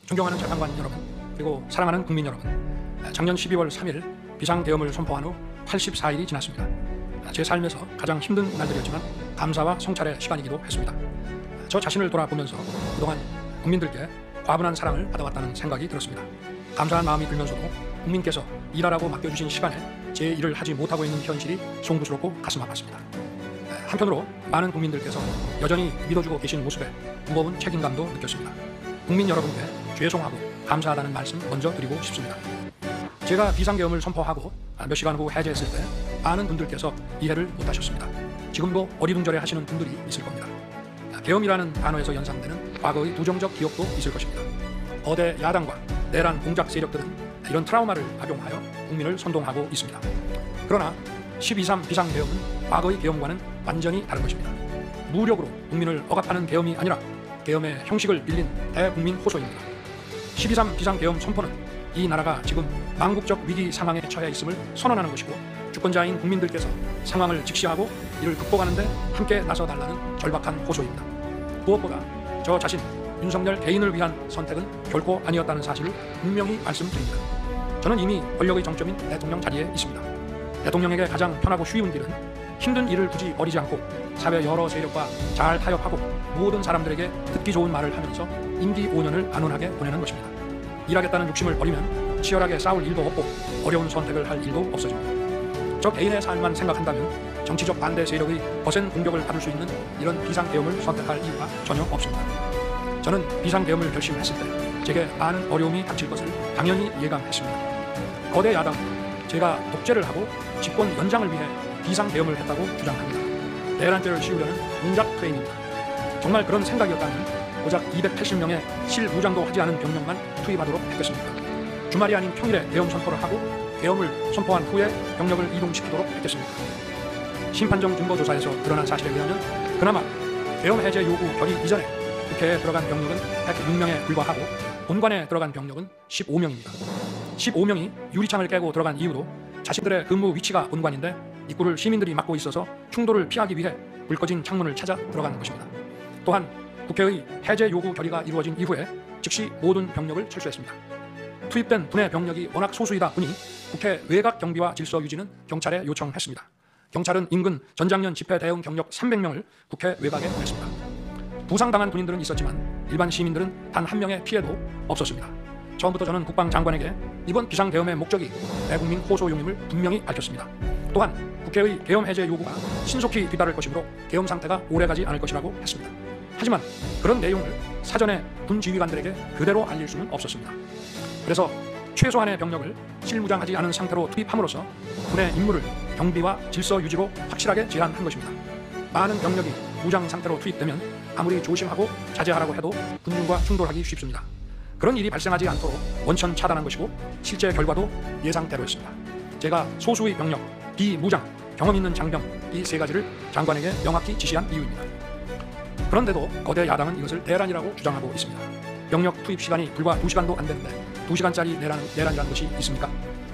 존경하는 재판관 여러분, 그리고 사랑하는 국민 여러분, 작년 12월 3일 비상계엄을 선포한 후 84일이 지났습니다. 제 삶에서 가장 힘든 날들이었지만 감사와 성찰의 시간이기도 했습니다. 저 자신을 돌아보면서 그동안 국민들께 과분한 사랑을 받아왔다는 생각이 들었습니다. 감사한 마음이 들면서도 국민께서 일하라고 맡겨주신 시간에 제 일을 하지 못하고 있는 현실이 송구스럽고 가슴 아팠습니다. 한편으로 많은 국민들께서 여전히 믿어주고 계신 모습에 무거운 책임감도 느꼈습니다. 국민 여러분께 죄송하고 감사하다는 말씀 먼저 드리고 싶습니다. 제가 비상계엄을 선포하고 몇 시간 후 해제했을 때 많은 분들께서 이해를 못하셨습니다. 지금도 어리둥절해 하시는 분들이 있을 겁니다. 계엄이라는 단어에서 연상되는 과거의 부정적 기억도 있을 것입니다. 거대 야당과 내란 공작 세력들은 이런 트라우마를 악용하여 국민을 선동하고 있습니다. 그러나 12.3 비상계엄은 과거의 계엄과는 완전히 다른 것입니다. 무력으로 국민을 억압하는 계엄이 아니라 계엄의 형식을 빌린 대국민 호소입니다. 12.3 비상계엄 선포는 이 나라가 지금 망국적 위기 상황에 처해 있음을 선언하는 것이고, 주권자인 국민들께서 상황을 직시하고 이를 극복하는 데 함께 나서달라는 절박한 호소입니다. 무엇보다 저 자신 윤석열 개인을 위한 선택은 결코 아니었다는 사실을 분명히 말씀드립니다. 저는 이미 권력의 정점인 대통령 자리에 있습니다. 대통령에게 가장 편하고 쉬운 길은 힘든 일을 굳이 버리지 않고 사회 여러 세력과 잘 타협하고 모든 사람들에게 듣기 좋은 말을 하면서 임기 5년을 안온하게 보내는 것입니다. 일하겠다는 욕심을 버리면 치열하게 싸울 일도 없고 어려운 선택을 할 일도 없어집니다. 저 개인의 삶만 생각한다면 정치적 반대 세력의 거센 공격을 받을 수 있는 이런 비상계엄을 선택할 이유가 전혀 없습니다. 저는 비상계엄을 결심했을 때 제게 많은 어려움이 닥칠 것을 당연히 예감했습니다. 거대 야당은 제가 독재를 하고 집권 연장을 위해 비상계엄을 했다고 주장합니다. 내란죄를 씌우려는 공작 프레임입니다. 정말 그런 생각이었다면 고작 280명의 실무장도 하지 않은 병력만 투입하도록 했겠습니까? 주말이 아닌 평일에 계엄 선포를 하고 계엄을 선포한 후에 병력을 이동시키도록 했겠습니까? 심판정 증거조사에서 드러난 사실에 의하면 그나마 계엄 해제 요구 결의 이전에 국회에 들어간 병력은 106명에 불과하고 본관에 들어간 병력은 15명입니다. 15명이 유리창을 깨고 들어간 이유도 자신들의 근무 위치가 본관인데 입구를 시민들이 막고 있어서 충돌을 피하기 위해 불 꺼진 창문을 찾아 들어가는 것입니다. 또한 국회의 해제 요구 결의가 이루어진 이후에 즉시 모든 병력을 철수했습니다. 투입된 분의 병력이 워낙 소수이다 보니 국회 외곽 경비와 질서 유지는 경찰에 요청했습니다. 경찰은 인근 전장년 집회 대응 경력 300명을 국회 외곽에 보냈습니다. 부상당한 군인들은 있었지만 일반 시민들은 단 한 명의 피해도 없었습니다. 처음부터 저는 국방장관에게 이번 비상계엄의 목적이 대국민 호소용임을 분명히 밝혔습니다. 또한 국회의 계엄 해제 요구가 신속히 뒤따를 것이므로 계엄 상태가 오래가지 않을 것이라고 했습니다. 하지만 그런 내용을 사전에 군 지휘관들에게 그대로 알릴 수는 없었습니다. 그래서 최소한의 병력을 실무장하지 않은 상태로 투입함으로써 군의 임무를 경비와 질서 유지로 확실하게 제한한 것입니다. 많은 병력이 무장 상태로 투입되면 아무리 조심하고 자제하라고 해도 군중과 충돌하기 쉽습니다. 그런 일이 발생하지 않도록 원천 차단한 것이고 실제 결과도 예상대로였습니다. 제가 소수의 병력, 비무장, 경험 있는 장병 이 세 가지를 장관에게 명확히 지시한 이유입니다. 그런데도 거대 야당은 이것을 내란이라고 주장하고 있습니다. 병력 투입 시간이 불과 2시간도 안 되는데 2시간짜리 내란이라는 것이 있습니까?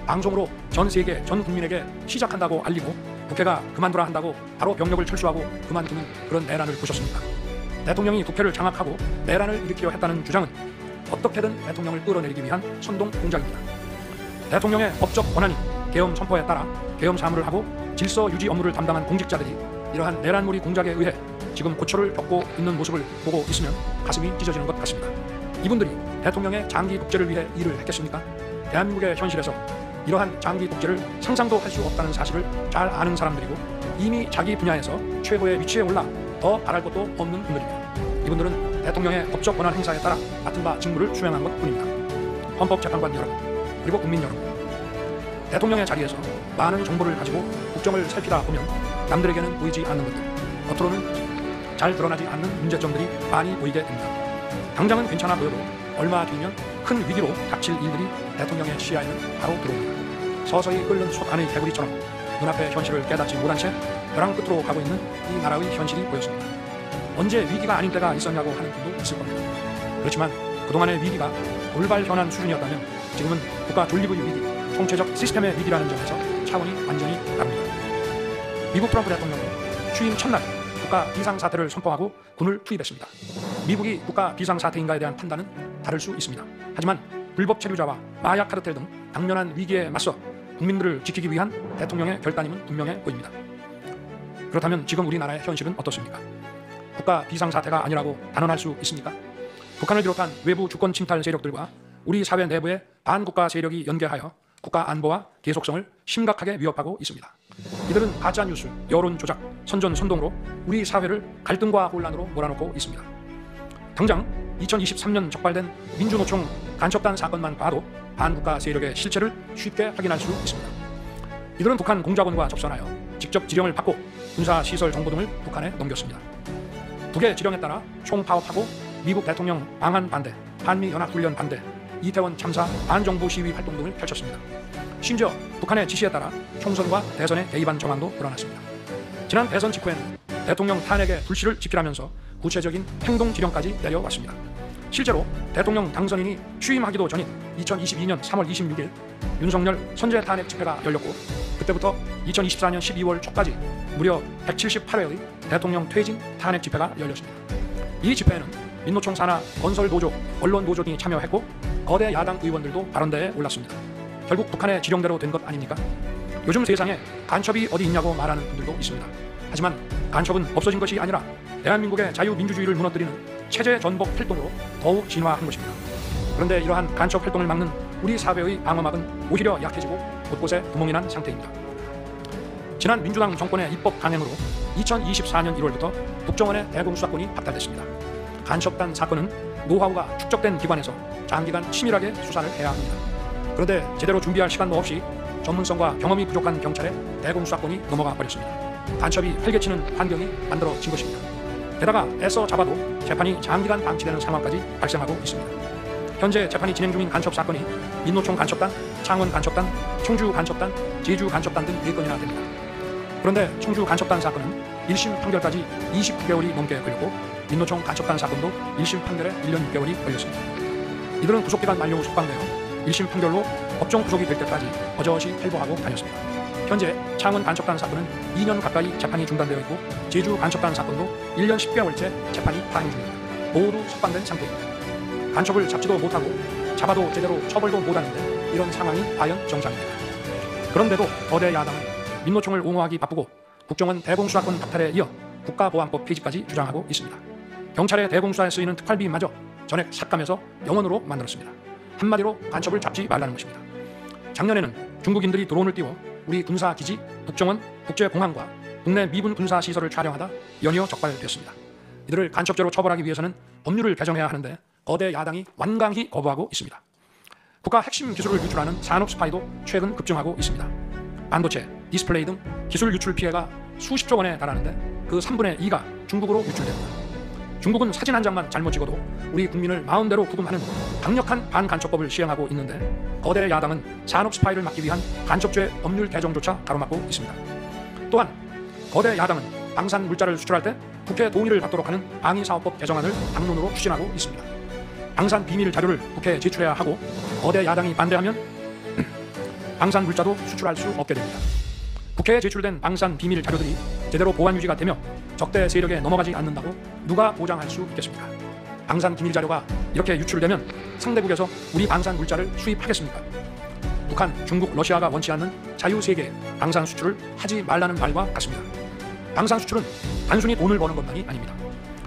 방송으로 전 세계, 전 국민에게 시작한다고 알리고 국회가 그만두라 한다고 바로 병력을 철수하고 그만두는 그런 내란을 보셨습니까? 대통령이 국회를 장악하고 내란을 일으키려 했다는 주장은 어떻게든 대통령을 끌어내리기 위한 선동 공작입니다. 대통령의 법적 권한인 계엄 선포에 따라 계엄 사무를 하고 질서 유지 업무를 담당한 공직자들이 이러한 내란몰이 공작에 의해 지금 고초를 겪고 있는 모습을 보고 있으면 가슴이 찢어지는 것 같습니다. 이분들이 대통령의 장기 독재를 위해 일을 했겠습니까? 대한민국의 현실에서 이러한 장기 독재를 상상도 할 수 없다는 사실을 잘 아는 사람들이고 이미 자기 분야에서 최고의 위치에 올라 더 바랄 것도 없는 분들입니다. 이분들은 대통령의 법적 권한 행사에 따라 맡은 바 직무를 수행한 것뿐입니다. 헌법재판관 여러분, 그리고 국민 여러분, 대통령의 자리에서 많은 정보를 가지고 국정을 살피다 보면 남들에게는 보이지 않는 것들, 겉으로는 잘 드러나지 않는 문제점들이 많이 보이게 됩니다. 당장은 괜찮아 보여도 얼마 뒤면 큰 위기로 닥칠 일들이 대통령의 시야에는 바로 들어옵니다. 서서히 끓는 솥 안의 개구리처럼 눈앞의 현실을 깨닫지 못한 채 벼랑 끝으로 가고 있는 이 나라의 현실이 보였습니다. 언제 위기가 아닌 때가 있었냐고 하는 분도 있을 겁니다. 그렇지만 그동안의 위기가 돌발 현안 수준이었다면 지금은 국가 존립의 위기, 총체적 시스템의 위기라는 점에서 차원이 완전히 다릅니다. 미국 트럼프 대통령은 취임 첫날 국가 비상사태를 선포하고 군을 투입했습니다. 미국이 국가 비상사태인가에 대한 판단은 다를 수 있습니다. 하지만 불법 체류자와 마약 카르텔 등 당면한 위기에 맞서 국민들을 지키기 위한 대통령의 결단임은 분명해 보입니다. 그렇다면 지금 우리나라의 현실은 어떻습니까? 국가 비상사태가 아니라고 단언할 수 있습니까? 북한을 비롯한 외부 주권 침탈 세력들과 우리 사회 내부의 반국가 세력이 연계하여 국가 안보와 계속성을 심각하게 위협하고 있습니다. 이들은 가짜뉴스, 여론 조작, 선전 선동으로 우리 사회를 갈등과 혼란으로 몰아넣고 있습니다. 당장 2023년 적발된 민주노총 간첩단 사건만 봐도 반국가 세력의 실체를 쉽게 확인할 수 있습니다. 이들은 북한 공작원과 접선하여 직접 지령을 받고 군사시설 정보 등을 북한에 넘겼습니다. 북의 지령에 따라 총파업하고 미국 대통령 방한 반대, 한미연합훈련 반대, 이태원 참사 반정부 시위 활동 등을 펼쳤습니다. 심지어 북한의 지시에 따라 총선과 대선에 개입한 정황도 드러났습니다. 지난 대선 직후에는 대통령 탄핵의 불씨를 지키라면서 구체적인 행동 지령까지 내려왔습니다. 실제로 대통령 당선인이 취임하기도 전인 2022년 3월 26일 윤석열 선제 탄핵 집회가 열렸고, 그때부터 2024년 12월 초까지 무려 178회의 대통령 퇴진 탄핵 집회가 열렸습니다. 이 집회에는 민노총 산하 건설 노조, 언론 노조 등이 참여했고 거대 야당 의원들도 발언대에 올랐습니다. 결국 북한의 지령대로 된 것 아닙니까? 요즘 세상에 간첩이 어디 있냐고 말하는 분들도 있습니다. 하지만 간첩은 없어진 것이 아니라 대한민국의 자유민주주의를 무너뜨리는 체제 전복 활동으로 더욱 진화한 것입니다. 그런데 이러한 간첩 활동을 막는 우리 사회의 방어막은 오히려 약해지고 곳곳에 구멍이 난 상태입니다. 지난 민주당 정권의 입법 강행으로 2024년 1월부터 국정원의 대공수사권이 박탈됐습니다. 간첩단 사건은 노하우가 축적된 기관에서 장기간 치밀하게 수사를 해야 합니다. 그런데 제대로 준비할 시간도 없이 전문성과 경험이 부족한 경찰에 대공수사권이 넘어가 버렸습니다. 간첩이 활개치는 환경이 만들어진 것입니다. 게다가 애써 잡아도 재판이 장기간 방치되는 상황까지 발생하고 있습니다. 현재 재판이 진행 중인 간첩 사건이 민노총 간첩단, 창원 간첩단, 청주 간첩단, 제주 간첩단 등 4건이나 됩니다. 그런데 청주 간첩단 사건은 1심 판결까지 29개월이 넘게 걸렸고, 민노총 간첩단 사건도 1심 판결에 1년 6개월이 걸렸습니다. 이들은 구속기간 만료 후 석방되어 1심 판결로 법정 구속이 될 때까지 버젓이 활보하고 다녔습니다. 현재 창원 간첩단 사건은 2년 가까이 재판이 중단되어 있고, 제주 간첩단 사건도 1년 10개월째 재판이 파행 중입니다. 모두 석방된 상태입니다. 간첩을 잡지도 못하고 잡아도 제대로 처벌도 못하는데 이런 상황이 과연 정상입니까? 그런데도 거대 야당은 민노총을 옹호하기 바쁘고 국정원 대공수사권 박탈에 이어 국가보안법 폐지까지 주장하고 있습니다. 경찰의 대공수사에 쓰이는 특활비마저 전액 삭감해서 영원으로 만들었습니다. 한마디로 간첩을 잡지 말라는 것입니다. 작년에는 중국인들이 드론을 띄워 우리 군사기지, 국정원, 국제공항과 국내 미군 군사시설을 촬영하다 연이어 적발됐습니다. 이들을 간첩죄로 처벌하기 위해서는 법률을 개정해야 하는데 거대 야당이 완강히 거부하고 있습니다. 국가 핵심 기술을 유출하는 산업 스파이도 최근 급증하고 있습니다. 반도체, 디스플레이 등 기술 유출 피해가 수십조 원에 달하는데 그 3분의 2가 중국으로 유출됩니다. 중국은 사진 한 장만 잘못 찍어도 우리 국민을 마음대로 구금하는 강력한 반간첩법을 시행하고 있는데, 거대 야당은 산업 스파이를 막기 위한 간첩죄 법률 개정조차 가로막고 있습니다. 또한 거대 야당은 방산 물자를 수출할 때 국회 동의를 받도록 하는 방위사업법 개정안을 당론으로 추진하고 있습니다. 방산 비밀 자료를 국회에 제출해야 하고, 거대 야당이 반대하면 방산 물자도 수출할 수 없게 됩니다. 국회에 제출된 방산 비밀 자료들이 제대로 보안 유지가 되며 적대 세력에 넘어가지 않는다고 누가 보장할 수 있겠습니까? 방산 기밀 자료가 이렇게 유출되면 상대국에서 우리 방산 물자를 수입하겠습니까? 북한, 중국, 러시아가 원치 않는 자유세계에 방산 수출을 하지 말라는 말과 같습니다. 방산 수출은 단순히 돈을 버는 것만이 아닙니다.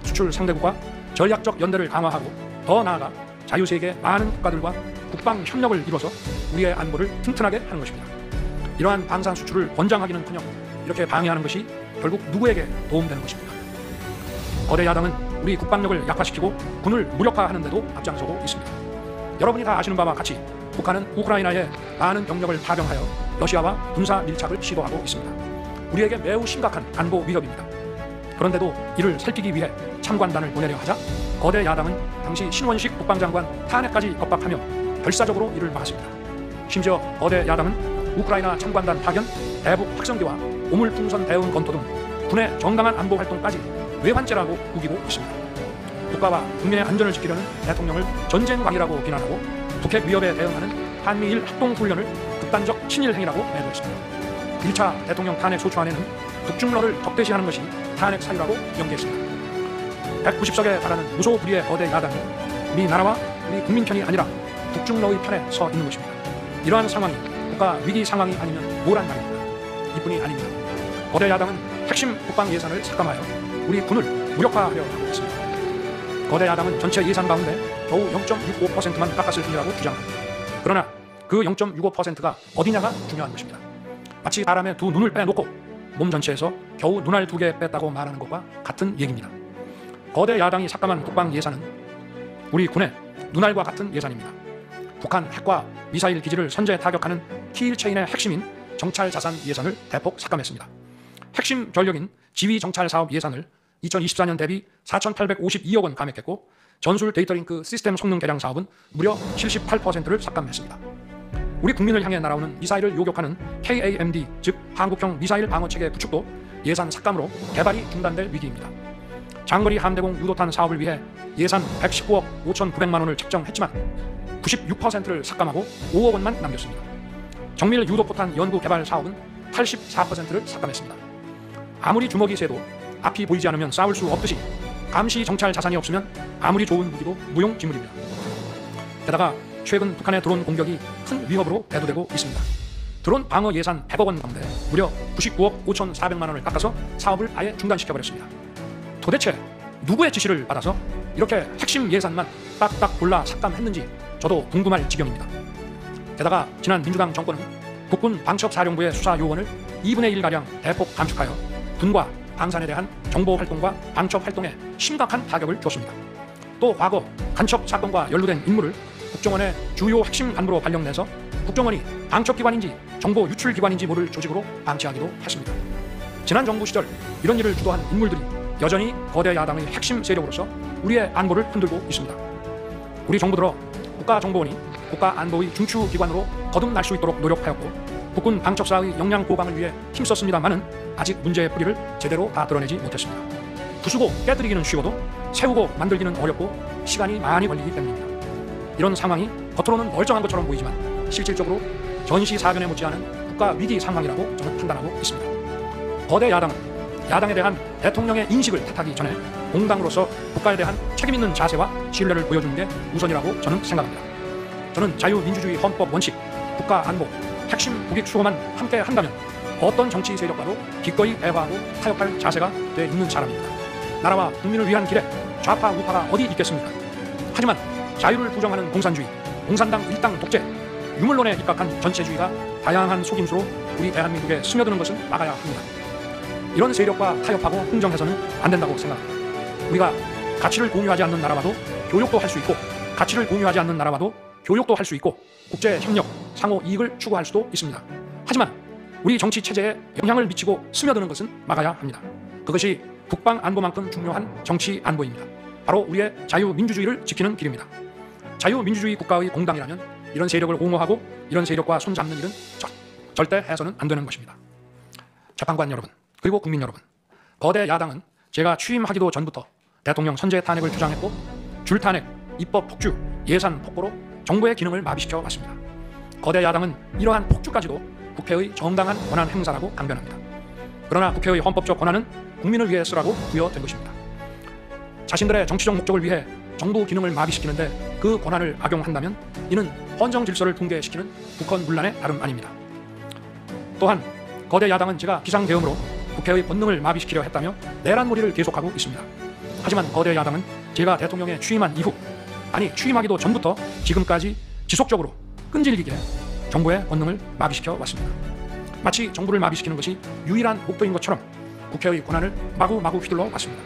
수출 상대국과 전략적 연대를 강화하고 더 나아가 자유세계 많은 국가들과 국방 협력을 이뤄서 우리의 안보를 튼튼하게 하는 것입니다. 이러한 방산 수출을 권장하기는커녕 이렇게 방해하는 것이 결국 누구에게 도움되는 것입니까? 거대 야당은 우리 국방력을 약화시키고 군을 무력화하는 데도 앞장서고 있습니다. 여러분이 다 아시는 바와 같이 북한은 우크라이나에 많은 병력을 파병하여 러시아와 군사 밀착을 시도하고 있습니다. 우리에게 매우 심각한 안보 위협입니다. 그런데도 이를 살피기 위해 참관단을 보내려 하자 거대 야당은 당시 신원식 국방장관 탄핵까지 겁박하며 결사적으로 이를 막았습니다. 심지어 거대 야당은 우크라이나 참관단 파견, 대북 확성기와 오물풍선 대응 검토 등 군의 정당한 안보 활동까지 외환죄라고 우기고 있습니다. 국가와 국민의 안전을 지키려는 대통령을 전쟁광이라고 비난하고 북핵 위협에 대응하는 한미일 합동훈련을 극단적 친일 행위라고 매도했습니다. 1차 대통령 탄핵 소추안에는 북중러를 적대시하는 것이 탄핵 사유라고 연기했습니다. 190석에 달하는 무소불위의 거대 야당이 우리 나라와 우리 국민 편이 아니라 북중러의 편에 서 있는 것입니다. 이러한 상황이 국가 위기 상황이 아니면 뭐란 말입니다. 이뿐이 아닙니다. 거대 야당은 핵심 국방 예산을 삭감하여 우리 군을 무력화하려 하고 있습니다. 거대 야당은 전체 예산 가운데 겨우 0.65%만 깎았을 뿐이라고 주장합니다. 그러나 그 0.65%가 어디냐가 중요한 것입니다. 마치 사람의 두 눈을 빼놓고 몸 전체에서 겨우 눈알 2개 뺐다고 말하는 것과 같은 얘기입니다. 거대 야당이 삭감한 국방 예산은 우리 군의 눈알과 같은 예산입니다. 북한 핵과 미사일 기지를 선제 타격하는 키일체인의 핵심인 정찰 자산 예산을 대폭 삭감했습니다. 핵심 전력인 지휘 정찰 사업 예산을 2024년 대비 4,852억 원 감액했고 전술 데이터링크 시스템 성능 개량 사업은 무려 78%를 삭감했습니다. 우리 국민을 향해 날아오는 미사일을 요격하는 KAMD, 즉 한국형 미사일 방어체계 구축도 예산 삭감으로 개발이 중단될 위기입니다. 장거리 함대공 유도탄 사업을 위해 예산 119억 5,900만 원을 책정했지만 96%를 삭감하고 5억 원만 남겼습니다. 정밀 유도포탄 연구 개발 사업은 84%를 삭감했습니다. 아무리 주먹이 세도 앞이 보이지 않으면 싸울 수 없듯이 감시 정찰 자산이 없으면 아무리 좋은 무기도 무용지물입니다. 게다가 최근 북한의 드론 공격이 큰 위협으로 대두되고 있습니다. 드론 방어 예산 100억 원 가운데 무려 99억 5,400만 원을 깎아서 사업을 아예 중단시켜버렸습니다. 도대체 누구의 지시를 받아서 이렇게 핵심 예산만 딱딱 골라 삭감했는지 저도 궁금할 지경입니다. 게다가 지난 민주당 정권은 국군 방첩사령부의 수사 요원을 2분의 1가량 대폭 감축하여 군과 방산에 대한 정보활동과 방첩활동에 심각한 타격을 줬습니다. 또 과거 간첩 사건과 연루된 인물을 국정원의 주요 핵심 간부로 발령내서 국정원이 방첩기관인지 정보 유출기관인지 모를 조직으로 방치하기도 했습니다. 지난 정부 시절 이런 일을 주도한 인물들이 여전히 거대 야당의 핵심 세력으로서 우리의 안보를 흔들고 있습니다. 우리 정부 들어 국가정보원이 국가안보의 중추기관으로 거듭날 수 있도록 노력하였고 국군 방첩사의 역량 보강을 위해 힘썼습니다마는 아직 문제의 뿌리를 제대로 다 드러내지 못했습니다. 부수고 깨뜨리기는 쉬워도 세우고 만들기는 어렵고 시간이 많이 걸리기 때문입니다. 이런 상황이 겉으로는 멀쩡한 것처럼 보이지만 실질적으로 전시사변에 못지않은 국가 위기 상황이라고 저는 판단하고 있습니다. 거대 야당은 야당에 대한 대통령의 인식을 탓하기 전에 공당으로서 국가에 대한 책임있는 자세와 신뢰를 보여주는 게 우선이라고 저는 생각합니다. 저는 자유민주주의 헌법 원칙, 국가 안보, 핵심 국익 수호만 함께 한다면 어떤 정치 세력과도 기꺼이 대화하고 타협할 자세가 돼 있는 사람입니다. 나라와 국민을 위한 길에 좌파 우파가 어디 있겠습니까? 하지만 자유를 부정하는 공산주의, 공산당 일당 독재, 유물론에 입각한 전체주의가 다양한 속임수로 우리 대한민국에 스며드는 것은 막아야 합니다. 이런 세력과 타협하고 흥정해서는 안 된다고 생각합니다. 우리가 가치를 공유하지 않는 나라와도 교역도 할 수 있고 가치를 공유하지 않는 나라와도 교역도 할 수 있고 국제협력, 상호 이익을 추구할 수도 있습니다. 하지만 우리 정치 체제에 영향을 미치고 스며드는 것은 막아야 합니다. 그것이 국방 안보만큼 중요한 정치 안보입니다. 바로 우리의 자유민주주의를 지키는 길입니다. 자유민주주의 국가의 공당이라면 이런 세력을 옹호하고 이런 세력과 손잡는 일은 절대 해서는 안 되는 것입니다. 재판관 여러분, 그리고 국민 여러분, 거대 야당은 제가 취임하기도 전부터 대통령 선제 탄핵을 주장했고 줄탄핵, 입법 폭주, 예산 폭거로 정부의 기능을 마비시켜 왔습니다. 거대 야당은 이러한 폭주까지도 국회의 정당한 권한 행사라고 강변합니다. 그러나 국회의 헌법적 권한은 국민을 위해 쓰라고 부여된 것입니다. 자신들의 정치적 목적을 위해 정부 기능을 마비시키는데 그 권한을 악용한다면 이는 헌정 질서를 붕괴시키는 국헌문란의 다름 아닙니다. 또한 거대 야당은 제가 비상계엄으로 국회의 권능을 마비시키려 했다며 내란몰이를 계속하고 있습니다. 하지만 거대 야당은 제가 대통령에 취임한 이후, 아니 취임하기도 전부터 지금까지 지속적으로 끈질기게 정부의 권능을 마비시켜 왔습니다. 마치 정부를 마비시키는 것이 유일한 목표인 것처럼 국회의 권한을 마구마구 휘둘러 왔습니다.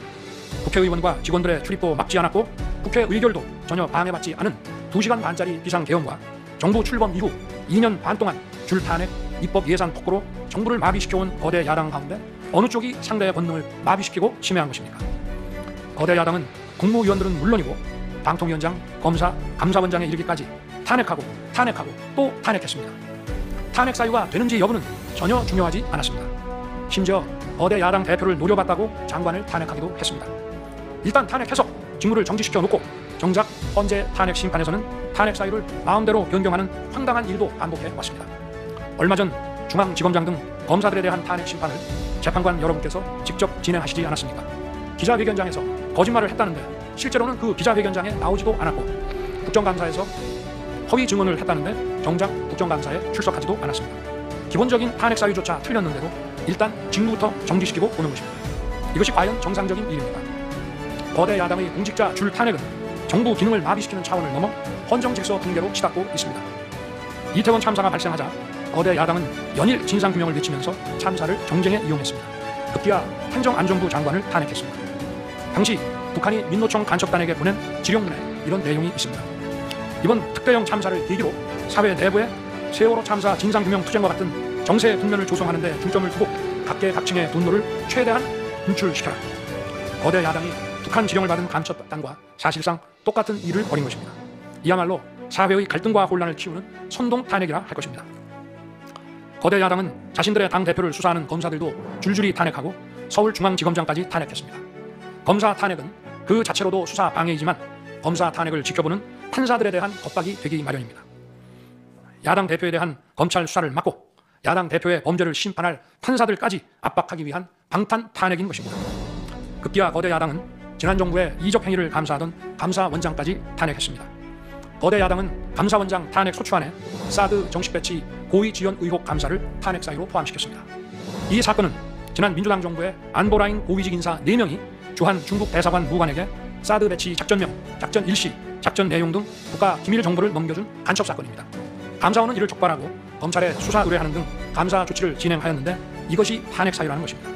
국회의원과 직원들의 출입도 막지 않았고 국회 의결도 전혀 방해받지 않은 2시간 반짜리 비상계엄과 정부 출범 이후 2년 반 동안 줄탄핵, 입법 예산 폭거로 정부를 마비시켜온 거대 야당 가운데 어느 쪽이 상대의 권능을 마비시키고 침해한 것입니까? 거대 야당은 국무위원들은 물론이고 방통위원장, 검사, 감사원장에 이르기까지 탄핵하고 또 탄핵했습니다. 탄핵 사유가 되는지 여부는 전혀 중요하지 않았습니다. 심지어 거대 야당 대표를 노려봤다고 장관을 탄핵하기도 했습니다. 일단 탄핵해서 직무를 정지시켜 놓고 정작 헌재 탄핵 심판에서는 탄핵 사유를 마음대로 변경하는 황당한 일도 반복해 왔습니다. 얼마 전 중앙지검장 등 검사들에 대한 탄핵 심판을 재판관 여러분께서 직접 진행하시지 않았습니까? 기자회견장에서 거짓말을 했다는데 실제로는 그 기자회견장에 나오지도 않았고 국정감사에서 허위 증언을 했다는데 정작 국정감사에 출석하지도 않았습니다. 기본적인 탄핵 사유조차 틀렸는데도 일단 직무부터 정지시키고 오는 것입니다. 이것이 과연 정상적인 일입니까? 거대 야당의 공직자 줄 탄핵은 정부 기능을 마비시키는 차원을 넘어 헌정질서 붕괴로 치닫고 있습니다. 이태원 참사가 발생하자 거대 야당은 연일 진상규명을 외치면서 참사를 정쟁에 이용했습니다. 급기야 행정안전부 장관을 탄핵했습니다. 당시 북한이 민노총 간첩단에게 보낸 지령문에 이런 내용이 있습니다. 이번 특대형 참사를 계기로 사회 내부에 세월호 참사 진상규명 투쟁과 같은 정세 국면을 조성하는 데 중점을 두고 각계각층의 분노를 최대한 분출시켜라. 거대 야당이 북한 지령을 받은 간첩단과 사실상 똑같은 일을 벌인 것입니다. 이야말로 사회의 갈등과 혼란을 키우는 선동 탄핵이라 할 것입니다. 거대 야당은 자신들의 당대표를 수사하는 검사들도 줄줄이 탄핵하고 서울중앙지검장까지 탄핵했습니다. 검사 탄핵은 그 자체로도 수사 방해이지만 검사 탄핵을 지켜보는 판사들에 대한 겁박이 되기 마련입니다. 야당 대표에 대한 검찰 수사를 막고 야당 대표의 범죄를 심판할 판사들까지 압박하기 위한 방탄 탄핵인 것입니다. 급기야 거대 야당은 지난 정부의 이적 행위를 감사하던 감사원장까지 탄핵했습니다. 거대 야당은 감사원장 탄핵 소추안에 사드 정식 배치 고의 지연 의혹 감사를 탄핵 사유로 포함시켰습니다. 이 사건은 지난 민주당 정부의 안보라인 고위직 인사 4명이 주한 중국 대사관 무관에게 사드 배치 작전명, 작전 일시, 작전 내용 등 국가 기밀 정보를 넘겨준 간첩 사건입니다. 감사원은 이를 촉발하고 검찰에 수사 의뢰하는 등 감사 조치를 진행하였는데 이것이 탄핵 사유라는 것입니다.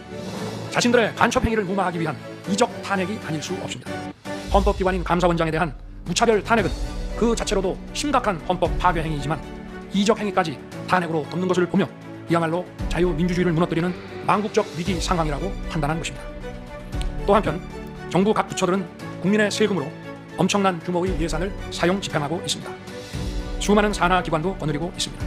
자신들의 간첩 행위를 무마하기 위한 이적 탄핵이 아닐 수 없습니다. 헌법기관인 감사원장에 대한 무차별 탄핵은 그 자체로도 심각한 헌법 파괴 행위이지만 이적 행위까지 탄핵으로 덮는 것을 보며 이야말로 자유민주주의를 무너뜨리는 망국적 위기 상황이라고 판단한 것입니다. 또 한편 정부 각 부처들은 국민의 세금으로 엄청난 규모의 예산을 사용 집행하고 있습니다. 수많은 산하 기관도 거느리고 있습니다.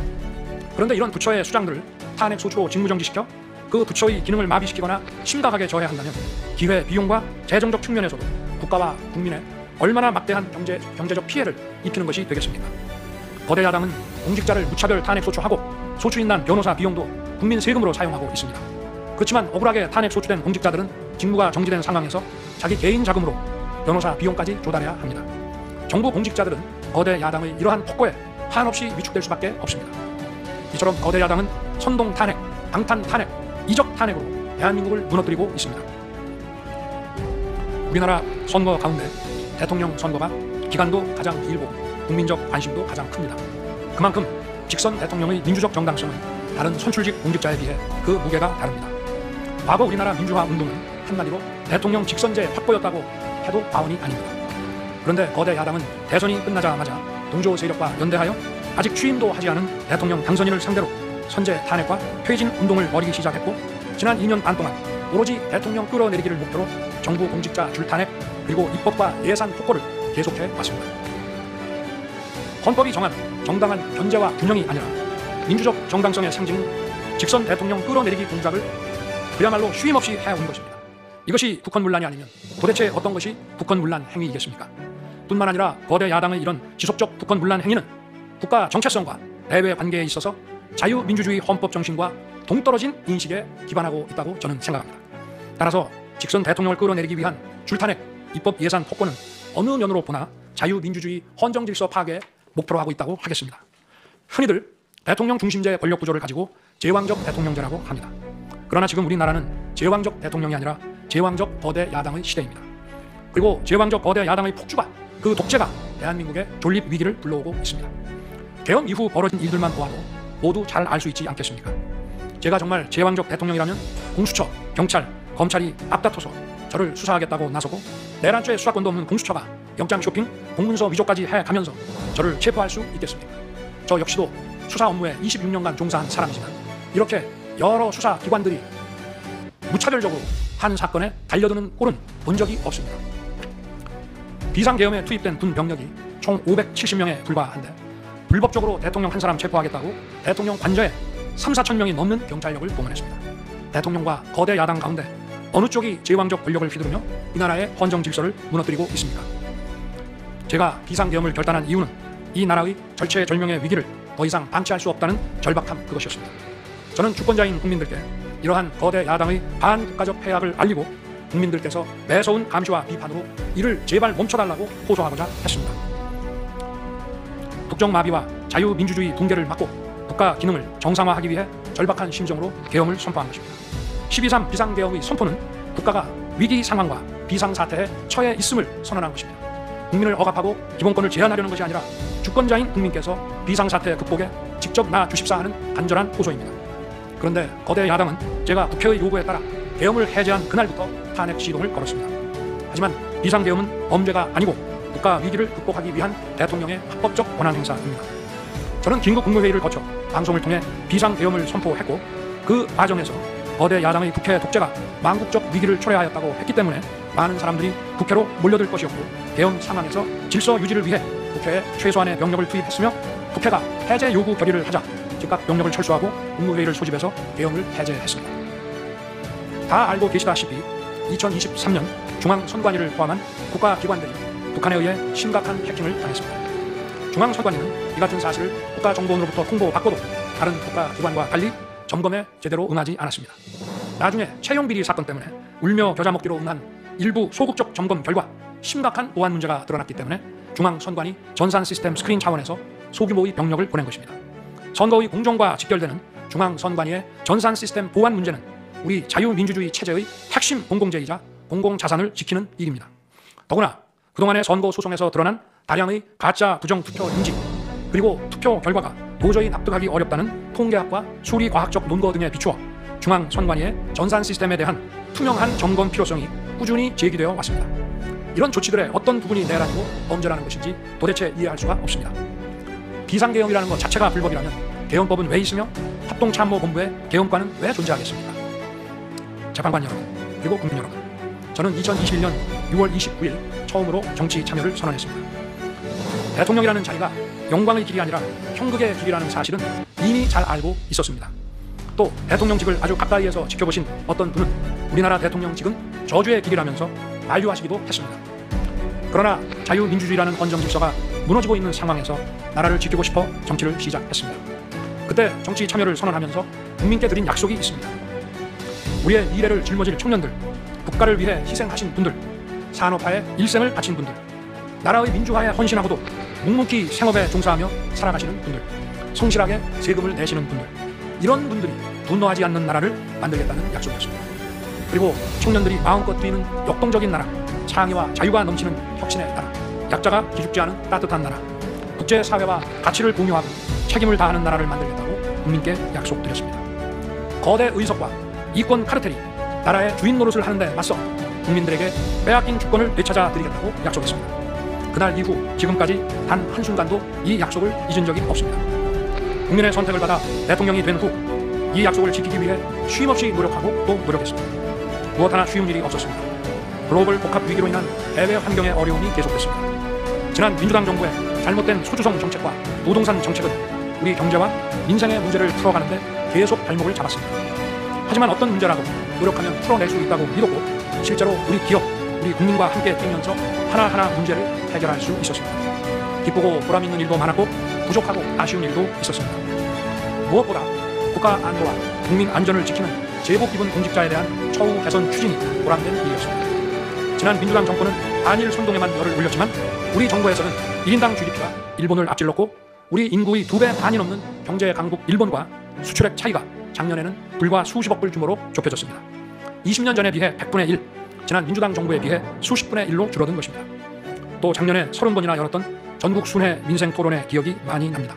그런데 이런 부처의 수장들을 탄핵 소추로 직무정지시켜 그 부처의 기능을 마비시키거나 심각하게 저해한다면 기회 비용과 재정적 측면에서도 국가와 국민의 얼마나 막대한 경제적 피해를 입히는 것이 되겠습니까? 거대 야당은 공직자를 무차별 탄핵 소추하고 소추인 난 변호사 비용도 국민 세금으로 사용하고 있습니다. 그렇지만 억울하게 탄핵 소추된 공직자들은 직무가 정지된 상황에서 자기 개인 자금으로 변호사 비용까지 조달해야 합니다. 정부 공직자들은 거대 야당의 이러한 폭거에 한없이 위축될 수밖에 없습니다. 이처럼 거대 야당은 선동 탄핵, 방탄 탄핵, 이적 탄핵으로 대한민국을 무너뜨리고 있습니다. 우리나라 선거 가운데 대통령 선거가 기간도 가장 길고 국민적 관심도 가장 큽니다. 그만큼 직선 대통령의 민주적 정당성은 다른 선출직 공직자에 비해 그 무게가 다릅니다. 과거 우리나라 민주화 운동은 한마디로 대통령 직선제 확보였다고 해도 과언이 아닙니다. 그런데 거대 야당은 대선이 끝나자마자 동조 세력과 연대하여 아직 취임도 하지 않은 대통령 당선인을 상대로 선제 탄핵과 퇴진 운동을 벌이기 시작했고 지난 2년 반 동안 오로지 대통령 끌어내리기를 목표로 정부 공직자 줄 탄핵 그리고 입법과 예산 폭거를 계속해 왔습니다. 헌법이 정한 정당한 견제와 균형이 아니라 민주적 정당성의 상징인 직선 대통령 끌어내리기 공작을 그야말로 쉼없이 해온 것입니다. 이것이 국헌문란이 아니면 도대체 어떤 것이 국헌문란 행위이겠습니까? 뿐만 아니라 거대 야당의 이런 지속적 국헌문란 행위는 국가 정체성과 대외 관계에 있어서 자유민주주의 헌법 정신과 동떨어진 인식에 기반하고 있다고 저는 생각합니다. 따라서 직선 대통령을 끌어내리기 위한 줄탄핵, 입법 예산 폭거는 어느 면으로 보나 자유민주주의 헌정질서 파괴에 목표로 하고 있다고 하겠습니다. 흔히들 대통령 중심제 권력 구조를 가지고 제왕적 대통령제라고 합니다. 그러나 지금 우리나라는 제왕적 대통령이 아니라 제왕적 거대 야당의 시대입니다. 그리고 제왕적 거대 야당의 폭주가 그 독재가 대한민국의 존립 위기를 불러오고 있습니다. 개헌 이후 벌어진 일들만 보아도 모두 잘 알 수 있지 않겠습니까? 제가 정말 제왕적 대통령이라면 공수처, 경찰, 검찰이 앞다퉈서 저를 수사하겠다고 나서고 내란죄 수사권도 없는 공수처가 영장 쇼핑, 공문서 위조까지 해가면서 저를 체포할 수 있겠습니까? 저 역시도 수사 업무에 26년간 종사한 사람이지만 이렇게 여러 수사기관들이 무차별적으로 한 사건에 달려드는 꼴은 본 적이 없습니다. 비상계엄에 투입된 군 병력이 총 570명에 불과한데 불법적으로 대통령 한 사람 체포하겠다고 대통령 관저에 3-4천 명이 넘는 경찰력을 동원했습니다. 대통령과 거대 야당 가운데 어느 쪽이 제왕적 권력을 휘두르며 이 나라의 헌정 질서를 무너뜨리고 있습니까? 제가 비상계엄을 결단한 이유는 이 나라의 절체절명의 위기를 더 이상 방치할 수 없다는 절박함 그것이었습니다. 저는 주권자인 국민들께 이러한 거대 야당의 반국가적 폐악을 알리고 국민들께서 매서운 감시와 비판으로 이를 제발 멈춰달라고 호소하고자 했습니다. 국정마비와 자유민주주의 붕괴를 막고 국가 기능을 정상화하기 위해 절박한 심정으로 계엄을 선포한 것입니다. 12.3 비상계엄의 선포는 국가가 위기 상황과 비상사태에 처해 있음을 선언한 것입니다. 국민을 억압하고 기본권을 제한하려는 것이 아니라 주권자인 국민께서 비상사태 극복에 직접 나주십사 하는 간절한 호소입니다. 그런데 거대 야당은 제가 국회의 요구에 따라 계엄을 해제한 그날부터 탄핵 시동을 걸었습니다. 하지만 비상계엄은 범죄가 아니고 국가 위기를 극복하기 위한 대통령의 합법적 권한행사입니다. 저는 긴급 국무회의를 거쳐 방송을 통해 비상계엄을 선포했고 그 과정에서 거대 야당의 국회 독재가 망국적 위기를 초래하였다고 했기 때문에 많은 사람들이 국회로 몰려들 것이었고 계엄 상황에서 질서 유지를 위해 국회에 최소한의 병력을 투입했으며 국회가 해제 요구 결의를 하자 즉각 병력을 철수하고 국무회의를 소집해서 계엄을 해제했습니다. 다 알고 계시다시피 2023년 중앙선관위를 포함한 국가기관들이 북한에 의해 심각한 해킹을 당했습니다. 중앙선관위는 이 같은 사실을 국가정보원으로부터 통보받고도 다른 국가기관과 달리 점검에 제대로 응하지 않았습니다. 나중에 채용비리 사건 때문에 울며 겨자 먹기로 응한 일부 소극적 점검 결과 심각한 보안 문제가 드러났기 때문에 중앙선관위 전산 시스템 스크린 차원에서 소규모의 병력을 보낸 것입니다. 선거의 공정과 직결되는 중앙선관위의 전산 시스템 보안 문제는 우리 자유민주주의 체제의 핵심 공공재이자 공공자산을 지키는 일입니다. 더구나 그동안의 선거 소송에서 드러난 다량의 가짜 부정투표 인지 그리고 투표 결과가 도저히 납득하기 어렵다는 통계학과 수리과학적 논거 등에 비추어 중앙선관위의 전산 시스템에 대한 투명한 점검 필요성이 꾸준히 제기되어 왔습니다. 이런 조치들의 어떤 부분이 내란이고 범죄라는 것인지 도대체 이해할 수가 없습니다. 비상계엄이라는 것 자체가 불법이라면 계엄법은 왜 있으며 합동참모본부의 계엄과는 왜 존재하겠습니까? 재판관 여러분, 그리고 국민 여러분, 저는 2021년 6월 29일 처음으로 정치 참여를 선언했습니다. 대통령이라는 자리가 영광의 길이 아니라 형극의 길이라는 사실은 이미 잘 알고 있었습니다. 또 대통령직을 아주 가까이에서 지켜보신 어떤 분은 우리나라 대통령직은 저주의 길이라면서 만류하시기도 했습니다. 그러나 자유민주주의라는 헌정질서가 무너지고 있는 상황에서 나라를 지키고 싶어 정치를 시작했습니다. 그때 정치 참여를 선언하면서 국민께 드린 약속이 있습니다. 우리의 미래를 짊어질 청년들, 국가를 위해 희생하신 분들, 산업화에 일생을 바친 분들, 나라의 민주화에 헌신하고도 묵묵히 생업에 종사하며 살아가시는 분들, 성실하게 세금을 내시는 분들, 이런 분들이 분노하지 않는 나라를 만들겠다는 약속이었습니다. 그리고 청년들이 마음껏 뛰는 역동적인 나라, 창의와 자유가 넘치는 혁신의 나라, 약자가 기죽지 않은 따뜻한 나라, 국제사회와 가치를 공유하고 책임을 다하는 나라를 만들겠다고 국민께 약속드렸습니다. 거대 의석과 이권 카르텔이 나라의 주인 노릇을 하는데 맞서 국민들에게 빼앗긴 주권을 되찾아 드리겠다고 약속했습니다. 그날 이후 지금까지 단 한순간도 이 약속을 잊은 적이 없습니다. 국민의 선택을 받아 대통령이 된 후 이 약속을 지키기 위해 쉼없이 노력하고 또 노력했습니다. 무엇 하나 쉬운 일이 없었습니다. 글로벌 복합 위기로 인한 해외 환경의 어려움이 계속됐습니다. 지난 민주당 정부의 잘못된 소주성 정책과 노동산 정책은 우리 경제와 민생의 문제를 풀어가는데 계속 발목을 잡았습니다. 하지만 어떤 문제라도 노력하면 풀어낼 수 있다고 믿었고 실제로 우리 기업, 우리 국민과 함께 뛰면서 하나하나 문제를 해결할 수 있었습니다. 기쁘고 보람 있는 일도 많았고 부족하고 아쉬운 일도 있었습니다. 무엇보다 국가 안보와 국민 안전을 지키는 제복 입은 공직자에 대한 처우 개선 추진이 보람된 일이었습니다. 지난 민주당 정권은 한일 선동에만 열을 올렸지만 우리 정부에서는 1인당 GDP가 일본을 앞질렀고 우리 인구의 2배 반이 넘는 경제 강국 일본과 수출액 차이가 작년에는 불과 수십억 불 규모로 좁혀졌습니다. 20년 전에 비해 100분의 1, 지난 민주당 정부에 비해 수십분의 1로 줄어든 것입니다. 또 작년에 30번이나 열었던 전국 순회 민생 토론의 기억이 많이 납니다.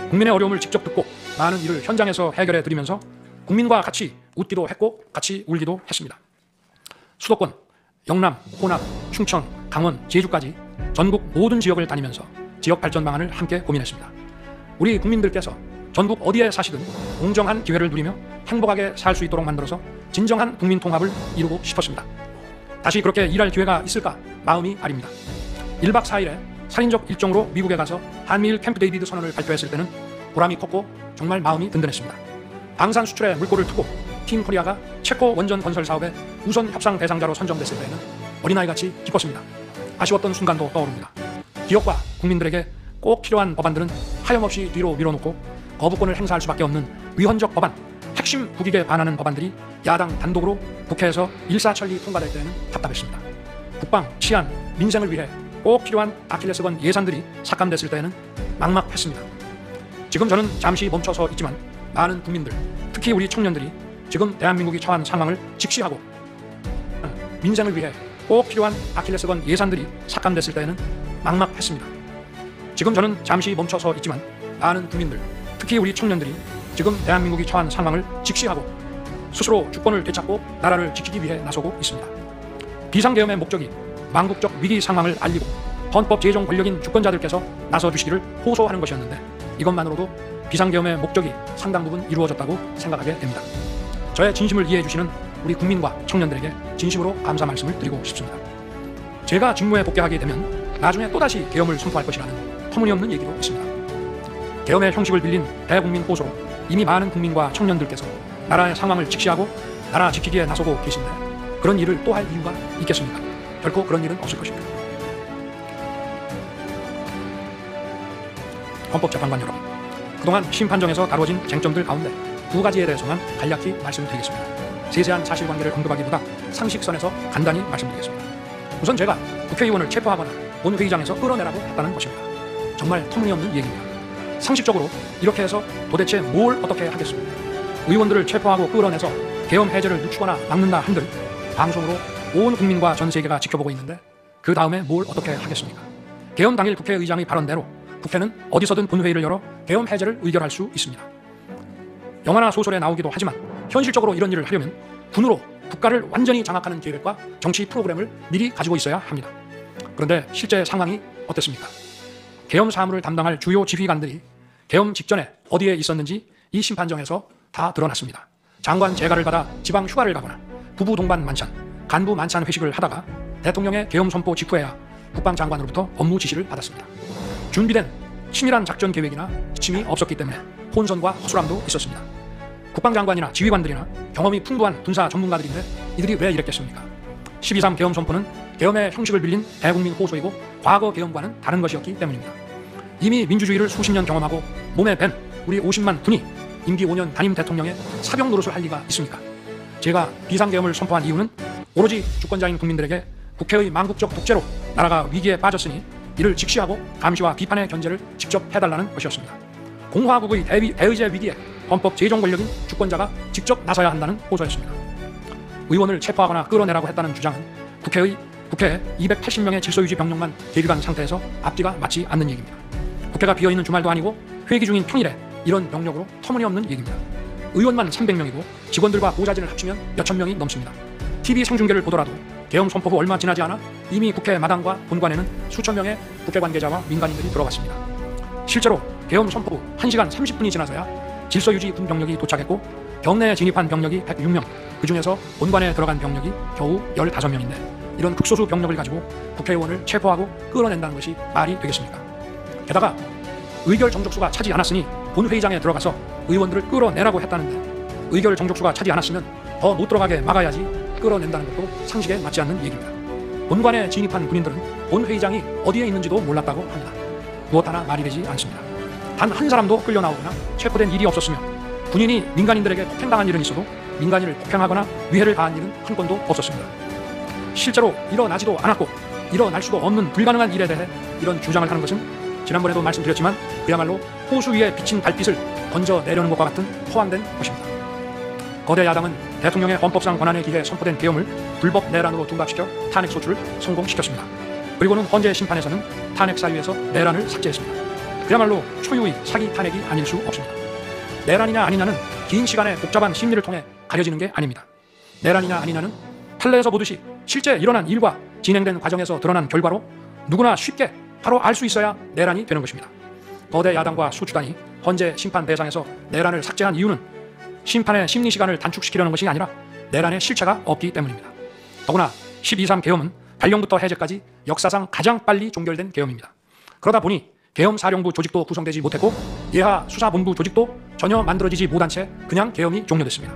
국민의 어려움을 직접 듣고 많은 일을 현장에서 해결해 드리면서 국민과 같이 웃기도 했고 같이 울기도 했습니다. 수도권, 영남, 호남, 충청, 강원, 제주까지 전국 모든 지역을 다니면서 지역 발전 방안을 함께 고민했습니다. 우리 국민들께서 전국 어디에 사시든 공정한 기회를 누리며 행복하게 살 수 있도록 만들어서 진정한 국민 통합을 이루고 싶었습니다. 다시 그렇게 일할 기회가 있을까 마음이 아립니다. 1박 4일에 살인적 일정으로 미국에 가서 한미일 캠프 데이비드 선언을 발표했을 때는 보람이 컸고 정말 마음이 든든했습니다. 방산 수출에 물꼬를 트고 팀 코리아가 체코 원전 건설 사업의 우선 협상 대상자로 선정됐을 때에는 어린아이같이 기뻤습니다. 아쉬웠던 순간도 떠오릅니다. 기업과 국민들에게 꼭 필요한 법안들은 하염없이 뒤로 밀어놓고 거부권을 행사할 수밖에 없는 위헌적 법안, 핵심 국익에 반하는 법안들이 야당 단독으로 국회에서 일사천리 통과될 때에는 답답했습니다. 국방, 치안, 민생을 위해 꼭 꼭 필요한 아킬레스건 예산들이 삭감됐을 때에는 막막했습니다. 지금 저는 잠시 멈춰서 있지만 많은 국민들, 특히 우리 청년들이 지금 대한민국이 처한 상황을 직시하고 민생을 위해 꼭 필요한 아킬레스건 예산들이 삭감됐을 때에는 막막했습니다. 지금 저는 잠시 멈춰서 있지만 많은 국민들, 특히 우리 청년들이 지금 대한민국이 처한 상황을 직시하고 스스로 주권을 되찾고 나라를 지키기 위해 나서고 있습니다. 비상계엄의 목적이 망국적 위기 상황을 알리고 헌법 제정 권력인 주권자들께서 나서주시기를 호소하는 것이었는데 이것만으로도 비상계엄의 목적이 상당 부분 이루어졌다고 생각하게 됩니다. 저의 진심을 이해해 주시는 우리 국민과 청년들에게 진심으로 감사 말씀을 드리고 싶습니다. 제가 직무에 복귀하게 되면 나중에 또다시 계엄을 선포할 것이라는 터무니없는 얘기도 있습니다. 계엄의 형식을 빌린 대국민 호소로 이미 많은 국민과 청년들께서 나라의 상황을 직시하고 나라 지키기에 나서고 계신데 그런 일을 또 할 이유가 있겠습니까? 결코 그런 일은 없을 것입니다. 헌법재판관 여러분, 그동안 심판정에서 다뤄진 쟁점들 가운데 두 가지에 대해서만 간략히 말씀드리겠습니다. 세세한 사실관계를 언급하기보다 상식선에서 간단히 말씀드리겠습니다. 우선 제가 국회의원을 체포하거나 본회의장에서 끌어내라고 했다는 것입니다. 정말 터무니없는 얘기입니다. 상식적으로 이렇게 해서 도대체 뭘 어떻게 하겠습니까? 의원들을 체포하고 끌어내서 계엄 해제를 늦추거나 막는다 한들 방송으로 온 국민과 전 세계가 지켜보고 있는데 그 다음에 뭘 어떻게 하겠습니까? 계엄 당일 국회의장의 발언대로 국회는 어디서든 본회의를 열어 계엄 해제를 의결할 수 있습니다. 영화나 소설에 나오기도 하지만 현실적으로 이런 일을 하려면 군으로 국가를 완전히 장악하는 계획과 정치 프로그램을 미리 가지고 있어야 합니다. 그런데 실제 상황이 어땠습니까? 계엄 사무를 담당할 주요 지휘관들이 계엄 직전에 어디에 있었는지 이 심판정에서 다 드러났습니다. 장관 재가를 받아 지방 휴가를 가거나 부부 동반 만찬, 간부 만찬 회식을 하다가 대통령의 계엄 선포 직후에야 국방장관으로부터 업무 지시를 받았습니다. 준비된 치밀한 작전 계획이나 지침이 없었기 때문에 혼선과 허술함도 있었습니다. 국방장관이나 지휘관들이나 경험이 풍부한 군사 전문가들인데 이들이 왜 이랬겠습니까? 12.3 계엄 선포는 계엄의 형식을 빌린 대국민 호소이고 과거 계엄과는 다른 것이었기 때문입니다. 이미 민주주의를 수십 년 경험하고 몸에 밴 우리 50만 군이 임기 5년 단임 대통령의 사병 노릇을 할 리가 있습니까? 제가 비상계엄을 선포한 이유는 오로지 주권자인 국민들에게 국회의 망국적 독재로 나라가 위기에 빠졌으니 이를 직시하고 감시와 비판의 견제를 직접 해달라는 것이었습니다. 공화국의 대의제 위기에 헌법 제정 권력인 주권자가 직접 나서야 한다는 호소였습니다. 의원을 체포하거나 끌어내라고 했다는 주장은 국회에 280명의 질서유지 병력만 대기간 상태에서 앞뒤가 맞지 않는 얘기입니다. 국회가 비어있는 주말도 아니고 회기 중인 평일에 이런 병력으로 터무니없는 얘기입니다. 의원만 300명이고 직원들과 보좌진을 합치면 몇천 명이 넘습니다. TV 생중계를 보더라도 계엄 선포 후 얼마 지나지 않아 이미 국회 마당과 본관에는 수천 명의 국회 관계자와 민간인들이 들어갔습니다. 실제로 계엄 선포 후 1시간 30분이 지나서야 질서유지 군 병력이 도착했고 경내에 진입한 병력이 106명, 그중에서 본관에 들어간 병력이 겨우 15명인데 이런 극소수 병력을 가지고 국회의원을 체포하고 끌어낸다는 것이 말이 되겠습니까? 게다가 의결 정족수가 차지 않았으니 본회의장에 들어가서 의원들을 끌어내라고 했다는데 의결 정족수가 차지 않았으면 더 못 들어가게 막아야지 끌어낸다는 것도 상식에 맞지 않는 얘기입니다. 본관에 진입한 군인들은 본회의장이 어디에 있는지도 몰랐다고 합니다. 무엇 하나 말이 되지 않습니다. 단 한 사람도 끌려 나오거나 체포된 일이 없었으며 군인이 민간인들에게 폭행당한 일은 있어도 민간인을 폭행하거나 위해를 가한 일은 한 건도 없었습니다. 실제로 일어나지도 않았고 일어날 수도 없는 불가능한 일에 대해 이런 주장을 하는 것은 지난번에도 말씀드렸지만 그야말로 호수 위에 비친 달빛을 던져내려는 것과 같은 허황된 것입니다. 거대 야당은 대통령의 헌법상 권한에 기해 선포된 계엄을 불법 내란으로 둔갑시켜 탄핵 소추를 성공시켰습니다. 그리고는 헌재 심판에서는 탄핵 사유에서 내란을 삭제했습니다. 그야말로 초유의 사기 탄핵이 아닐 수 없습니다. 내란이냐 아니냐는 긴 시간의 복잡한 심리를 통해 가려지는 게 아닙니다. 내란이냐 아니냐는 판례에서 보듯이 실제 일어난 일과 진행된 과정에서 드러난 결과로 누구나 쉽게 바로 알 수 있어야 내란이 되는 것입니다. 거대 야당과 소추단이 헌재 심판 대상에서 내란을 삭제한 이유는 심판의 심리 시간을 단축시키려는 것이 아니라 내란의 실체가 없기 때문입니다. 더구나 12.3 계엄은 발령부터 해제까지 역사상 가장 빨리 종결된 계엄입니다. 그러다 보니 계엄사령부 조직도 구성되지 못했고 예하 수사본부 조직도 전혀 만들어지지 못한 채 그냥 계엄이 종료됐습니다.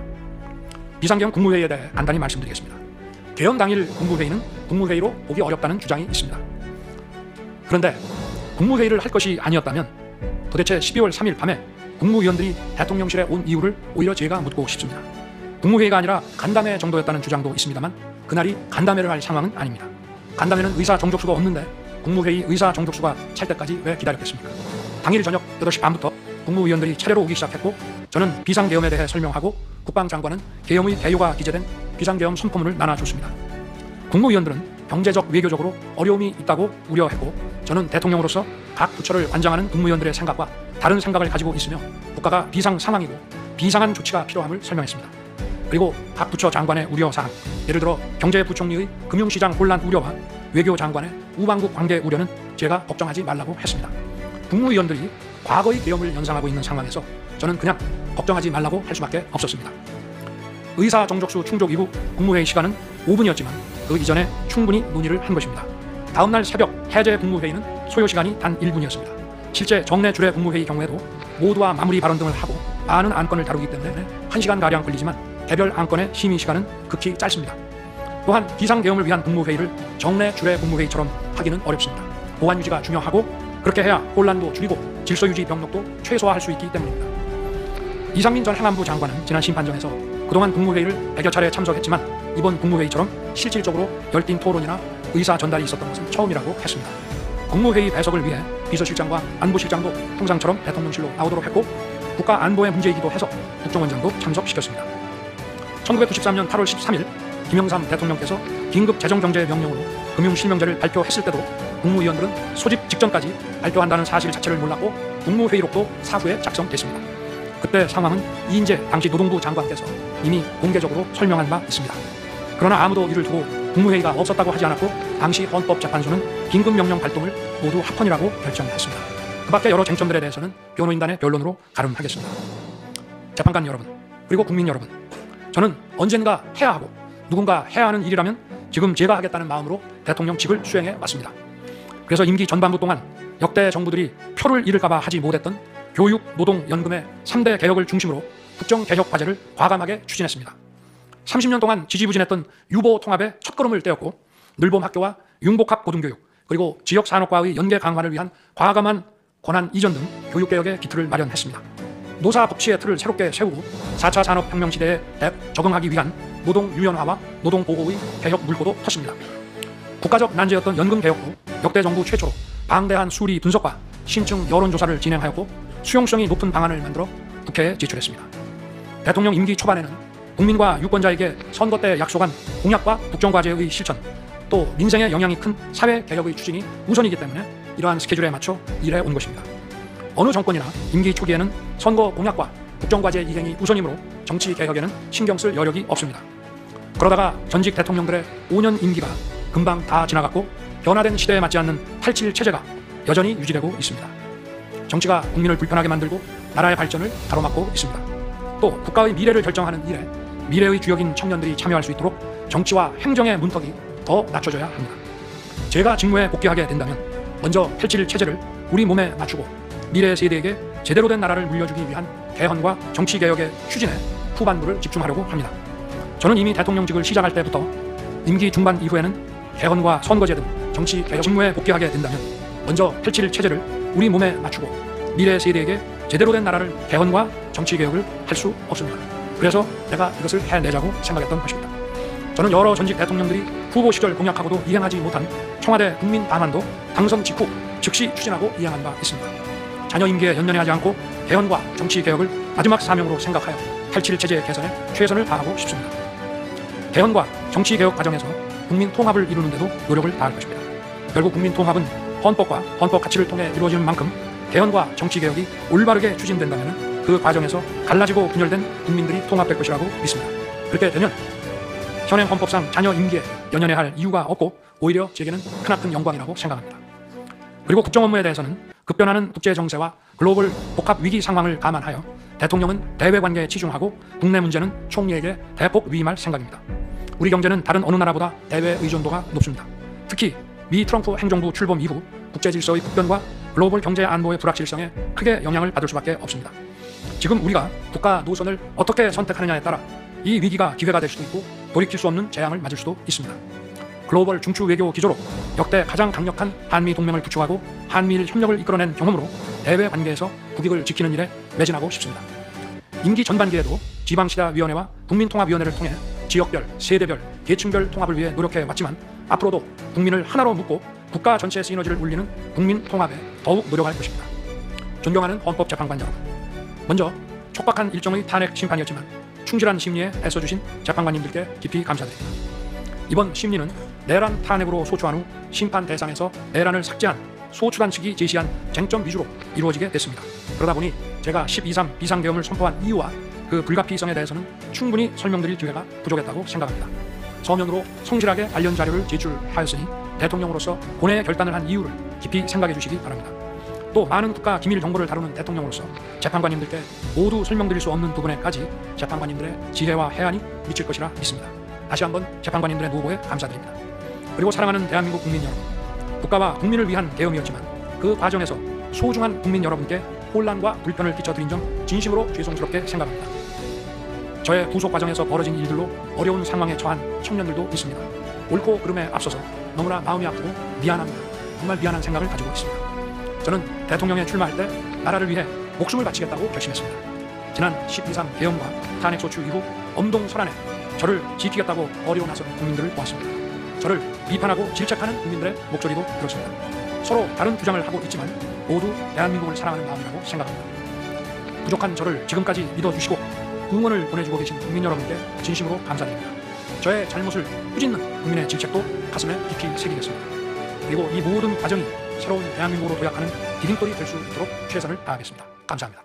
비상계엄 국무회의에 대해 간단히 말씀드리겠습니다. 계엄 당일 국무회의는 국무회의로 보기 어렵다는 주장이 있습니다. 그런데 국무회의를 할 것이 아니었다면 도대체 12월 3일 밤에 국무위원들이 대통령실에 온 이유를 오히려 제가 묻고 싶습니다. 국무회의가 아니라 간담회 정도였다는 주장도 있습니다만 그날이 간담회를 할 상황은 아닙니다. 간담회는 의사 정족수가 없는데 국무회의 의사 정족수가 찰 때까지 왜 기다렸겠습니까? 당일 저녁 8시 반부터 국무위원들이 차례로 오기 시작했고, 저는 비상계엄에 대해 설명하고 국방장관은 계엄의 개요가 기재된 비상계엄 선포문을 나눠줬습니다. 국무위원들은 경제적, 외교적으로 어려움이 있다고 우려했고, 저는 대통령으로서 각 부처를 관장하는 국무위원들의 생각과 다른 생각을 가지고 있으며 국가가 비상 상황이고 비상한 조치가 필요함을 설명했습니다. 그리고 각 부처 장관의 우려사항, 예를 들어 경제부총리의 금융시장 혼란 우려와 외교장관의 우방국 관계 우려는 제가 걱정하지 말라고 했습니다. 국무위원들이 과거의 계엄을 연상하고 있는 상황에서 저는 그냥 걱정하지 말라고 할 수밖에 없었습니다. 의사 정족수 충족 이후 국무회의 시간은 5분이었지만 그 이전에 충분히 논의를 한 것입니다. 다음날 새벽 해제 국무회의는 소요 시간이 단 1분이었습니다. 실제 정례 주례 국무회의 경우에도 모두와 마무리 발언 등을 하고 많은 안건을 다루기 때문에 1시간가량 걸리지만 개별 안건의 심의 시간은 극히 짧습니다. 또한 비상계엄을 위한 국무회의를 정례 주례 국무회의처럼 하기는 어렵습니다. 보안 유지가 중요하고 그렇게 해야 혼란도 줄이고 질서유지 병력도 최소화할 수 있기 때문입니다. 이상민 전 행안부 장관은 지난 심판정에서 그동안 국무회의를 100여 차례 참석했지만 이번 국무회의처럼 실질적으로 열띤 토론이나 의사 전달이 있었던 것은 처음이라고 했습니다. 국무회의 배석을 위해 비서실장과 안보실장도 통상처럼 대통령실로 나오도록 했고, 국가 안보의 문제이기도 해서 국정원장도 참석시켰습니다. 1993년 8월 13일 김영삼 대통령께서 긴급 재정경제 명령으로 금융실명제를 발표했을 때도 국무위원들은 소집 직전까지 발표한다는 사실 자체를 몰랐고 국무회의록도 사후에 작성됐습니다. 그때 상황은 이인재 당시 노동부 장관께서 이미 공개적으로 설명한 바 있습니다. 그러나 아무도 이를 두고 국무회의가 없었다고 하지 않았고 당시 헌법재판소는 긴급명령 발동을 모두 합헌이라고 결정했습니다. 그 밖에 여러 쟁점들에 대해서는 변호인단의 변론으로 가름하겠습니다. 재판관 여러분, 그리고 국민 여러분, 저는 언젠가 해야 하고 누군가 해야 하는 일이라면 지금 제가 하겠다는 마음으로 대통령직을 수행해 왔습니다. 그래서 임기 전반부 동안 역대 정부들이 표를 잃을까 봐 하지 못했던 교육, 노동, 연금의 3대 개혁을 중심으로 국정개혁 과제를 과감하게 추진했습니다. 30년 동안 지지부진했던 유보 통합의 첫걸음을 떼었고, 늘봄 학교와 융복합 고등교육, 그리고 지역산업과의 연계 강화를 위한 과감한 권한 이전 등 교육개혁의 기틀을 마련했습니다. 노사 법치의 틀을 새롭게 세우고 4차 산업혁명 시대에 적응하기 위한 노동 유연화와 노동 보호의 개혁 물꼬도 텄습니다. 국가적 난제였던 연금 개혁도 역대 정부 최초로 방대한 수리 분석과 신층 여론조사를 진행하였고 수용성이 높은 방안을 만들어 국회에 제출했습니다. 대통령 임기 초반에는 국민과 유권자에게 선거 때 약속한 공약과 국정과제의 실천, 또 민생에 영향이 큰 사회개혁의 추진이 우선이기 때문에 이러한 스케줄에 맞춰 일해 온 것입니다. 어느 정권이나 임기 초기에는 선거 공약과 국정과제 이행이 우선이므로 정치개혁에는 신경 쓸 여력이 없습니다. 그러다가 전직 대통령들의 5년 임기가 금방 다 지나갔고 변화된 시대에 맞지 않는 87 체제가 여전히 유지되고 있습니다. 정치가 국민을 불편하게 만들고 나라의 발전을 가로막고 있습니다. 또 국가의 미래를 결정하는 일에 미래의 주역인 청년들이 참여할 수 있도록 정치와 행정의 문턱이 더 낮춰져야 합니다. 제가 직무에 복귀하게 된다면 먼저 87 체제를 우리 몸에 맞추고 미래 세대에게 제대로 된 나라를 물려주기 위한 개헌과 정치개혁의 추진에 후반부를 집중하려고 합니다. 저는 이미 대통령직을 시작할 때부터 임기 중반 이후에는 개헌과 선거제 등 정치개혁 직무에 복귀하게 된다면 먼저 87 체제를 우리 몸에 맞추고 미래 세대에게 제대로 된 나라를 개헌과 정치개혁을 할 수 없습니다. 그래서 내가 이것을 해내자고 생각했던 것입니다. 저는 여러 전직 대통령들이 후보 시절 공약하고도 이행하지 못한 청와대 국민 방안도 당선 직후 즉시 추진하고 이행한 바 있습니다. 자녀 임기에 연연하지 않고 개헌과 정치개혁을 마지막 사명으로 생각하여 87 체제 개선에 최선을 다하고 싶습니다. 개헌과 정치개혁 과정에서 국민 통합을 이루는 데도 노력을 다할 것입니다. 결국 국민 통합은 헌법과 헌법 가치를 통해 이루어지는 만큼 개헌과 정치개혁이 올바르게 추진된다면 그 과정에서 갈라지고 분열된 국민들이 통합될 것이라고 믿습니다. 그렇게 되면 현행 헌법상 자녀 임기에 연연해야 할 이유가 없고 오히려 제게는 크나큰 영광이라고 생각합니다. 그리고 국정 업무에 대해서는 급변하는 국제 정세와 글로벌 복합 위기 상황을 감안하여 대통령은 대외 관계에 치중하고 국내 문제는 총리에게 대폭 위임할 생각입니다. 우리 경제는 다른 어느 나라보다 대외 의존도가 높습니다. 특히 미 트럼프 행정부 출범 이후 국제 질서의 급변과 글로벌 경제 안보의 불확실성에 크게 영향을 받을 수밖에 없습니다. 지금 우리가 국가 노선을 어떻게 선택하느냐에 따라 이 위기가 기회가 될 수도 있고 돌이킬 수 없는 재앙을 맞을 수도 있습니다. 글로벌 중추 외교 기조로 역대 가장 강력한 한미 동맹을 구축하고 한미일 협력을 이끌어낸 경험으로 대외 관계에서 국익을 지키는 일에 매진하고 싶습니다. 임기 전반기에도 지방시다위원회와 국민통합위원회를 통해 지역별, 세대별, 계층별 통합을 위해 노력해 왔지만 앞으로도 국민을 하나로 묶고 국가 전체 시너지를 울리는 국민 통합에 더욱 노력할 것입니다. 존경하는 헌법재판관 여러분, 먼저 촉박한 일정의 탄핵 심판이었지만 충실한 심리에 애써주신 재판관님들께 깊이 감사드립니다. 이번 심리는 내란 탄핵으로 소추한 후 심판 대상에서 내란을 삭제한 소추단 측이 제시한 쟁점 위주로 이루어지게 됐습니다. 그러다 보니 제가 12.3 비상계엄을 선포한 이유와 그 불가피성에 대해서는 충분히 설명드릴 기회가 부족했다고 생각합니다. 서면으로 성실하게 관련 자료를 제출하였으니 대통령으로서 본회의 결단을 한 이유를 깊이 생각해 주시기 바랍니다. 또 많은 국가 기밀 정보를 다루는 대통령으로서 재판관님들께 모두 설명드릴 수 없는 부분에까지 재판관님들의 지혜와 해안이 미칠 것이라 믿습니다. 다시 한번 재판관님들의 노고에 감사드립니다. 그리고 사랑하는 대한민국 국민 여러분, 국가와 국민을 위한 계엄이었지만 그 과정에서 소중한 국민 여러분께 혼란과 불편을 끼쳐드린 점 진심으로 죄송스럽게 생각합니다. 저의 구속 과정에서 벌어진 일들로 어려운 상황에 처한 청년들도 있습니다. 옳고 그름에 앞서서 너무나 마음이 아프고 미안합니다. 정말 미안한 생각을 가지고 있습니다. 저는 대통령에 출마할 때 나라를 위해 목숨을 바치겠다고 결심했습니다. 지난 12.3 계엄과 탄핵소추 이후 엄동설안에 저를 지키겠다고 어려워 나선 국민들을 보았습니다. 저를 비판하고 질책하는 국민들의 목소리도 들었습니다. 서로 다른 주장을 하고 있지만 모두 대한민국을 사랑하는 마음이라고 생각합니다. 부족한 저를 지금까지 믿어주시고 응원을 보내주고 계신 국민 여러분께 진심으로 감사드립니다. 저의 잘못을 꾸짖는 국민의 질책도 가슴에 깊이 새기겠습니다. 그리고 이 모든 과정이 새로운 대한민국으로 도약하는 디딤돌이 될 수 있도록 최선을 다하겠습니다. 감사합니다.